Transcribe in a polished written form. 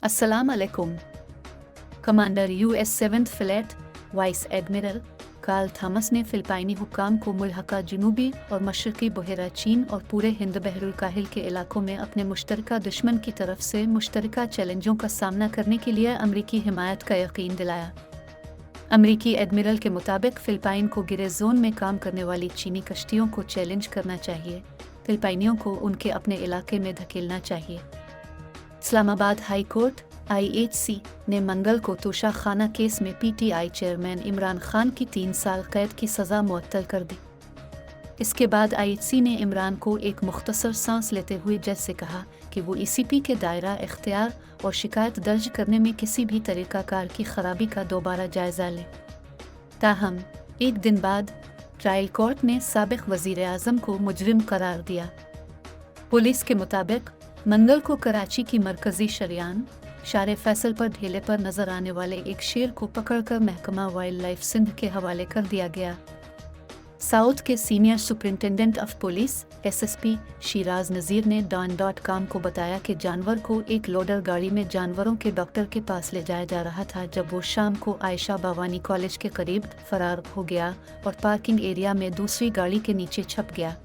अस्सलाम अलैकुम। Commander US Seventh Fleet Vice Admiral Karl Thomas ने फिलिपाइनी हुक्काम को मुल्हका जनूबी और मशरकी बहरा चीन और पूरे हिंद बहरुल काहिल के इलाकों में अपने मुश्तरका दुश्मन की तरफ से मुश्तरका चैलेंजों का सामना करने के लिए अमरीकी हिमायत का यकीन दिलाया। अमरीकी एडमिरल के मुताबिक फिलिपाइन को गिरे जोन में काम करने वाली चीनी कश्तियों को चैलेंज करना चाहिए, फिलिपाइनियों को उनके अपने इलाके में धकेलना चाहिए। इस्लामाबाद हाई कोर्ट IHC ने मंगल को तोशाखाना केस में PTI चेयरमैन इमरान खान की 3 साल कैद की सज़ा मुअत्तल कर दी। इसके बाद IHC ने इमरान को एक मुख्तसर सांस लेते हुए जज से कहा कि वो ECP के दायरा इख्तियार और शिकायत दर्ज करने में किसी भी तरीक़ाकार की खराबी का दोबारा जायज़ा लें। ताहम एक दिन बाद ट्रायल कोर्ट ने साबिक़ वज़ीर आज़म को मुजरिम करार दिया। पुलिस के मुताबिक मंगल को कराची की मरकज़ी शरियान शारे फैसल पर ढेले पर नजर आने वाले एक शेर को पकड़कर महकमा वाइल्ड लाइफ सिंध के हवाले कर दिया गया। साउथ के senior superintendent of police SSP Shiraz Nazir ने डॉन.com को बताया कि जानवर को एक लोडर गाड़ी में जानवरों के डॉक्टर के पास ले जाया जा रहा था जब वो शाम को आयशा बावानी कॉलेज के करीब फरार हो गया और पार्किंग एरिया में दूसरी गाड़ी के नीचे छप गया।